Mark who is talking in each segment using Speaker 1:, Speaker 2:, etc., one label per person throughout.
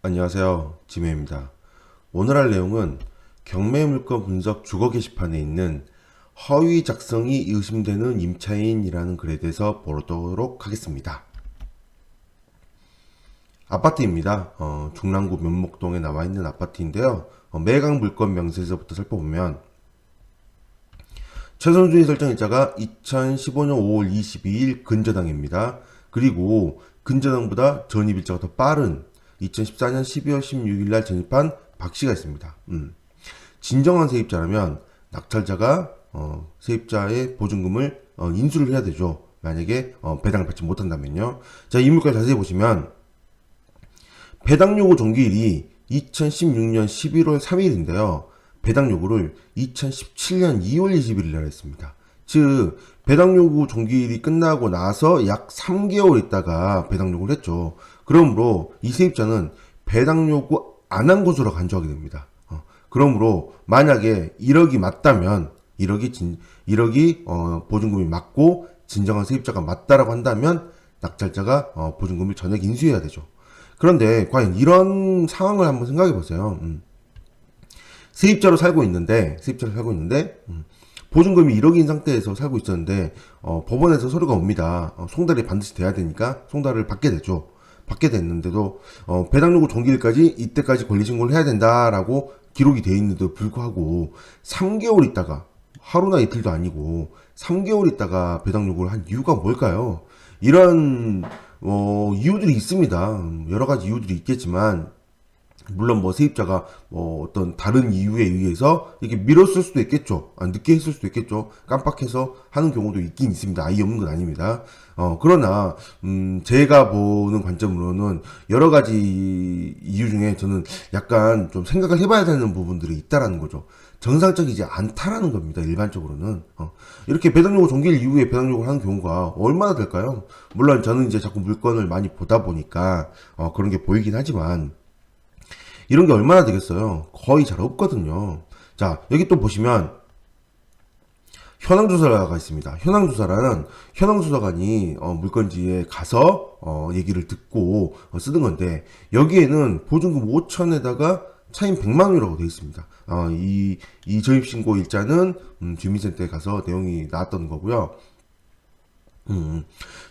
Speaker 1: 안녕하세요. 지메입니다. 오늘 할 내용은 경매물건 분석 주거 게시판에 있는 허위 작성이 의심되는 임차인이라는 글에 대해서 보도록 하겠습니다. 아파트입니다. 중랑구 면목동에 나와 있는 아파트인데요. 매각 물건 명세서부터 살펴보면 최선 순위 설정일자가 2015년 5월 22일 근저당입니다. 그리고 근저당보다 전입일자가 더 빠른 2014년 12월 16일 날 전입한 박씨가 있습니다. 진정한 세입자라면 낙찰자가 세입자의 보증금을 인수를 해야 되죠. 만약에 배당을 받지 못한다면요. 자, 이 물건 자세히 보시면 배당 요구 종기일이 2016년 11월 3일인데요. 배당 요구를 2017년 2월 21일 날 했습니다. 즉 배당 요구 종기일이 끝나고 나서 약 3개월 있다가 배당 요구를 했죠. 그러므로 이 세입자는 배당 요구 안 한 것으로 간주하게 됩니다. 그러므로 만약에 1억이 맞다면 1억이 보증금이 맞고 진정한 세입자가 맞다라고 한다면 낙찰자가 보증금을 전액 인수해야 되죠. 그런데 과연 이런 상황을 한번 생각해 보세요. 세입자로 살고 있는데 보증금이 1억인 상태에서 살고 있었는데 법원에서 서류가 옵니다. 송달이 반드시 돼야 되니까 송달을 받게 되죠. 받게 됐는데도 배당 요구 종기일까지 이때까지 권리신고를 해야 된다라고 기록이 되어 있는데도 불구하고 3개월 있다가 하루나 이틀도 아니고 3개월 있다가 배당 요구를 한 이유가 뭘까요? 이런 이유들이 있습니다. 여러 가지 이유들이 있겠지만 물론 세입자가 어떤 다른 이유에 의해서 이렇게 미뤘을 수도 있겠죠. 늦게 했을 수도 있겠죠. 깜빡해서 하는 경우도 있긴 있습니다. 아예 없는 건 아닙니다. 그러나 제가 보는 관점으로는 여러 가지 이유 중에 저는 약간 좀 생각을 해봐야 되는 부분들이 있다라는 거죠. 정상적이지 않다라는 겁니다. 일반적으로는 이렇게 배당 요구 종기일 이후에 배당 요구를 하는 경우가 얼마나 될까요? 물론 저는 이제 자꾸 물건을 많이 보다 보니까 그런 게 보이긴 하지만 이런 게 얼마나 되겠어요? 거의 잘 없거든요. 자, 여기 또 보시면 현황조사가 있습니다. 현황조사관이 물건지에 가서 얘기를 듣고 쓰는 건데 여기에는 보증금 5천에다가 차임 100만 원이라고 되어 있습니다. 이 전입신고 일자는 주민센터에 가서 내용이 나왔던 거고요.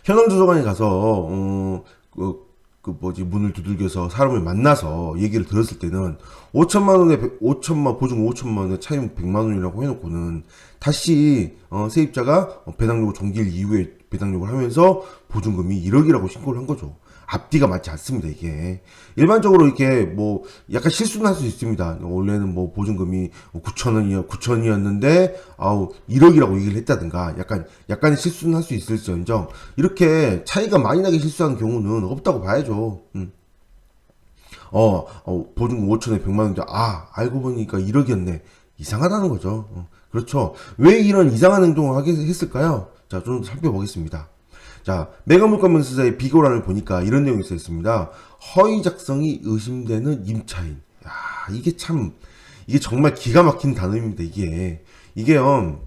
Speaker 1: 현황조사관에 가서 문을 두들겨서 사람을 만나서 얘기를 들었을 때는 5천만 보증금 5천만 원에 차임 100만 원이라고 해놓고는 다시 세입자가 배당 요구 종기일 이후에 배당 요구를 하면서 보증금이 1억이라고 신고를 한 거죠. 앞뒤가 맞지 않습니다. 이게 일반적으로 이렇게 약간 실수는 할 수 있습니다. 원래는 보증금이 9천이었는데 1억이라고 얘기를 했다든가 약간의 실수는 할 수 있을지언정 이렇게 차이가 많이 나게 실수하는 경우는 없다고 봐야죠. 보증금 5천에 100만 원인데 알고 보니까 1억이었네. 이상하다는 거죠. 그렇죠. 왜 이런 이상한 행동을 하게 했을까요? 자, 좀 살펴보겠습니다. 자, 매각물건 명세서의 비교란을 보니까 이런 내용이 써 있습니다. 허위 작성이 의심되는 임차인. 야, 이게 정말 기가 막힌 단어입니다. 이게요.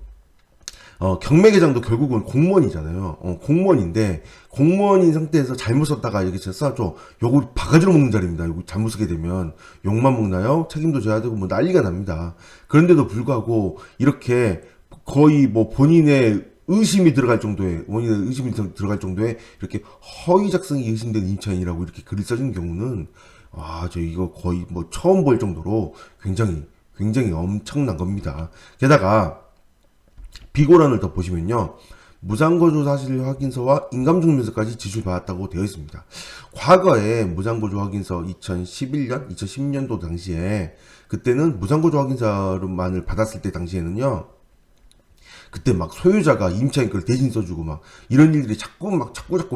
Speaker 1: 경매계장도 결국은 공무원이잖아요. 공무원인데 공무원인 상태에서 잘못 썼다가 이렇게 써줘. 요거 바가지로 먹는 자리입니다. 요거 잘못 쓰게 되면 욕만 먹나요? 책임도 져야 되고 난리가 납니다. 그런데도 불구하고 이렇게 거의 본인의 의심이 들어갈 정도의 이렇게 허위 작성이 의심되는 임차인이라고 이렇게 글을 써주는 경우는 저 이거 거의 처음 볼 정도로 굉장히 엄청난 겁니다. 게다가 비고란을 더 보시면요. 무상거주 사실 확인서와 인감증명서까지 제출받았다고 되어 있습니다. 과거에 무상거주 확인서 2010년도 당시에 그때는 무상거주 확인서만을 받았을 때 당시에는요. 그때 소유자가 임차인 걸 대신 써주고 이런 일들이 자꾸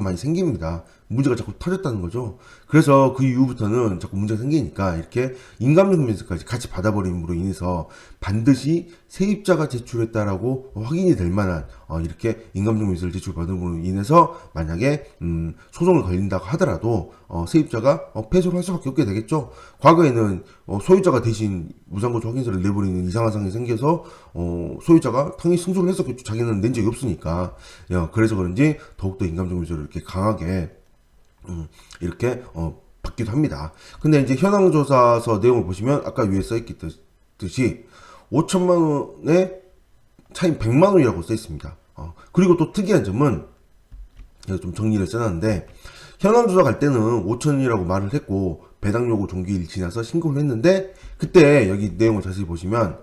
Speaker 1: 많이 생깁니다. 문제가 자꾸 터졌다는 거죠. 그래서 그 이후부터는 자꾸 문제가 생기니까 이렇게 인감증명서까지 같이 받아버림으로 인해서 반드시 세입자가 제출했다라고 확인이 될 만한 이렇게 인감증명서를 제출받음으로 인해서 만약에 소송을 걸린다고 하더라도 세입자가 패소를 할 수밖에 없게 되겠죠. 과거에는 소유자가 대신 무상거주 확인서를 내버리는 이상한 상황이 생겨서 소유자가 당연히 승소를 했었겠죠. 자기는 낸 적이 없으니까. 그래서 그런지 더욱더 인감증명서를 이렇게 강하게 이렇게 받기도 합니다. 근데 이제 현황조사서 내용을 보시면 아까 위에 써있듯이 5천만 원에 차임 100만 원이라고 써 있습니다. 그리고 또 특이한 점은 제가 좀 정리를 써놨는데 현황조사 갈 때는 5천이라고 말을 했고 배당 요구 종기일 지나서 신고를 했는데 그때 여기 내용을 자세히 보시면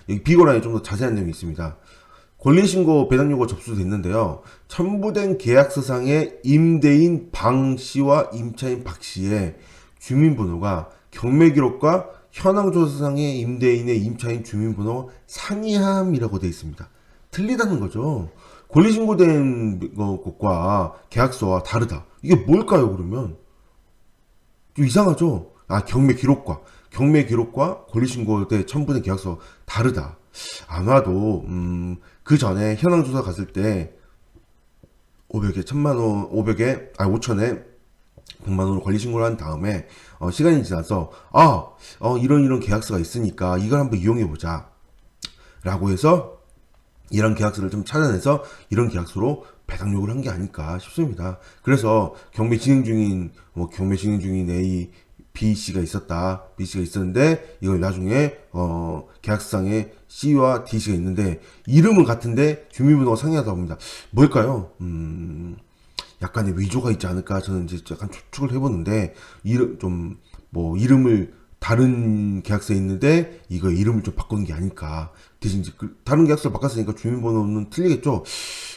Speaker 1: 여기 비고란에 좀 더 자세한 내용이 있습니다. 권리신고 배당 요구 접수됐는데요. 첨부된 계약서상의 임대인 방 씨와 임차인 박 씨의 주민번호가 경매기록과 현황조사상의 임대인의 임차인 주민번호 상이함이라고 되어 있습니다. 틀리다는 거죠. 권리신고된 것과 계약서와 다르다. 이게 뭘까요, 그러면? 좀 이상하죠? 경매기록과 권리신고대 첨부된 계약서 다르다. 아마도, 그 전에 현황조사 갔을 때, 500에 1000만원, 5천에 100만원으로 권리신고를 한 다음에, 시간이 지나서, 이런 계약서가 있으니까 이걸 한번 이용해보자. 라고 해서, 이런 계약서를 좀 찾아내서 이런 계약서로 배당 요구를 한 게 아닐까 싶습니다. 그래서 경매 진행 중인 A, B 씨가 있었는데 이걸 나중에 계약서상에 C와 D 씨가 있는데 이름은 같은데 주민번호가 상이하다 봅니다. 뭘까요? 약간의 위조가 있지 않을까 저는 이제 약간 추측을 해보는데 이름을 다른 계약서에 있는데 이거 이름을 좀 바꾸는 게 아닐까. 대신 이제 다른 계약서를 바꿨으니까 주민번호는 틀리겠죠.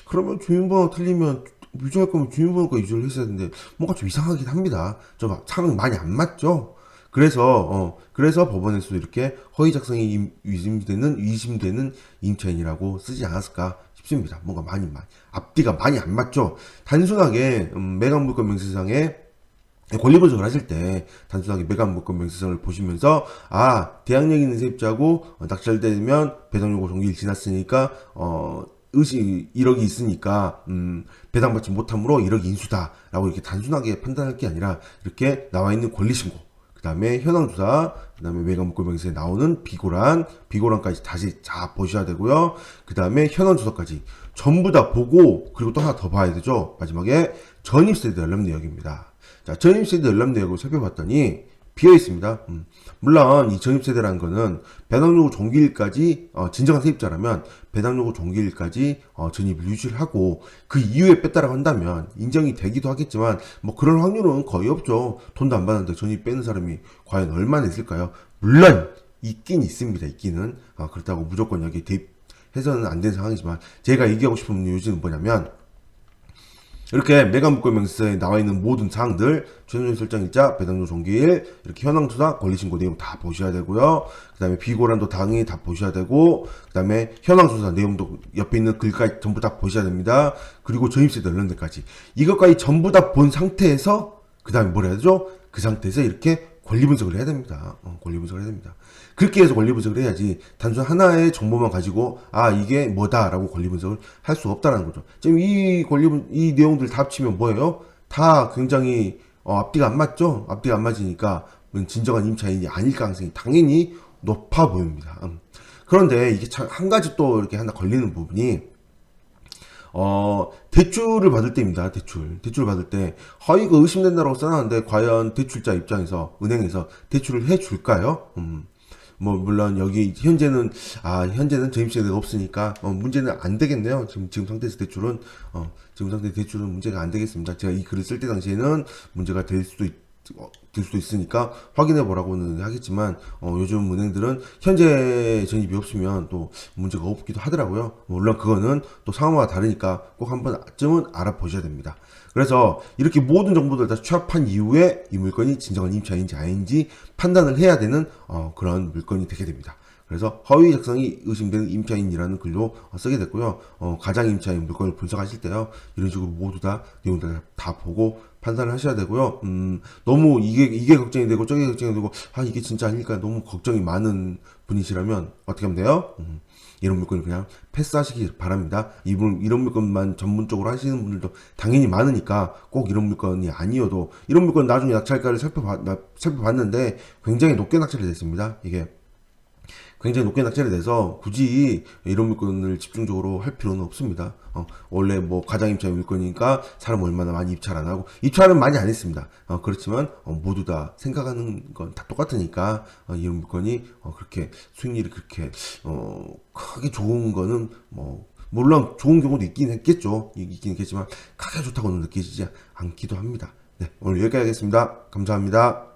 Speaker 1: 그러면 주민번호 틀리면 위조할 거면 주민번호가 위조를 했어야 되는데 뭔가 좀 이상하긴 합니다. 좀 상황이 많이 안 맞죠. 그래서 법원에서도 이렇게 허위 작성이 의심되는 임차인이라고 쓰지 않았을까 싶습니다. 뭔가 앞뒤가 많이 안 맞죠. 단순하게 매각물건 명세상에 권리 분석을 하실 때 단순하게 매각물건 명세서를 보시면서 대항력 있는 세입자고 낙찰되면 배당 요구 종기일 지났으니까 1억이 있으니까 배당받지 못함으로 1억 인수다라고 이렇게 단순하게 판단할 게 아니라 이렇게 나와 있는 권리신고 그 다음에 현황조사 그 다음에 매각물건 명세서에 나오는 비고란까지 다시 다 보셔야 되고요. 그 다음에 현황조사까지 전부 다 보고 그리고 또 하나 더 봐야 되죠. 마지막에 전입세대 연락 내역입니다. 자, 전입세대 연락 내역을 살펴봤더니 비어 있습니다. 물론 이 전입세대라는 거는 배당 요구 종기일까지 진정한 세입자라면 배당 요구 종기일까지 전입을 유지를 하고 그 이후에 뺐다라고 한다면 인정이 되기도 하겠지만 뭐 그럴 확률은 거의 없죠. 돈도 안 받는데 전입 빼는 사람이 과연 얼마나 있을까요? 물론 있긴 있습니다. 있기는 그렇다고 무조건 여기 대입해서는 안 되는 상황이지만 제가 얘기하고 싶은 요지는 뭐냐면 이렇게 매각물건 명세서에 나와 있는 모든 사항들, 최종적인 설정일자, 배당료 종기일, 이렇게 현황조사, 권리신고 내용 다 보셔야 되고요. 그 다음에 비고란도 당연히 다 보셔야 되고, 그 다음에 현황조사 내용도 옆에 있는 글까지 전부 다 보셔야 됩니다. 그리고 전입세대 연령대까지. 이것까지 전부 다 본 상태에서, 그 다음에 뭘 해야 되죠? 그 상태에서 이렇게 권리 분석을 해야 됩니다. 권리 분석을 해야 됩니다. 그렇게 해서 권리 분석을 해야지 단순 하나의 정보만 가지고 이게 뭐다라고 권리 분석을 할 수 없다라는 거죠. 지금 이 내용들 다 합치면 뭐예요? 다 굉장히 앞뒤가 안 맞죠? 앞뒤가 안 맞으니까 진정한 임차인이 아닐 가능성이 당연히 높아 보입니다. 그런데 이게 참 한 가지 또 이렇게 하나 걸리는 부분이 대출을 받을 때입니다. 대출을 받을 때, 이거 의심된다라고 써놨는데, 과연 대출자 입장에서, 은행에서 대출을 해줄까요? 물론 현재는 전입세대가 없으니까, 문제는 안 되겠네요. 지금 상태에서 대출은 문제가 안 되겠습니다. 제가 이 글을 쓸 때 당시에는 문제가 될 수도 있으니까 확인해 보라고는 하겠지만 요즘 은행들은 현재 전입이 없으면 또 문제가 없기도 하더라고요. 물론 그거는 또 상황마다 다르니까 꼭 한 번쯤은 알아보셔야 됩니다. 그래서 이렇게 모든 정보들을 다 취합한 이후에 이 물건이 진정한 임차인인지 아닌지 판단을 해야 되는 그런 물건이 되게 됩니다. 그래서 허위 작성이 의심되는 임차인이라는 글도 쓰게 됐고요. 가장 임차인 물건을 분석하실 때요. 이런 식으로 모두 다 내용들 다 보고 판단을 하셔야 되고요. 너무 이게 걱정이 되고 저게 걱정이 되고 이게 진짜 아닐까 너무 걱정이 많은 분이시라면 어떻게 하면 돼요? 이런 물건을 그냥 패스하시기 바랍니다. 이런 물건만 전문적으로 하시는 분들도 당연히 많으니까 꼭 이런 물건이 아니어도 이런 물건 나중에 낙찰가를 살펴봤는데 굉장히 높게 낙찰이 됐습니다. 이게 굉장히 높게 낙찰이 돼서 굳이 이런 물건을 집중적으로 할 필요는 없습니다. 원래 뭐 가장 입찰 물건이니까 사람 얼마나 많이 입찰 안 하고 입찰은 많이 안 했습니다. 그렇지만 모두 다 생각하는 건 다 똑같으니까 이런 물건이 그렇게 수익률이 그렇게 크게 좋은 거는 뭐 물론 좋은 경우도 있긴 했겠죠. 있긴 있겠지만 크게 좋다고는 느끼지 않기도 합니다. 네, 오늘 여기까지 하겠습니다. 감사합니다.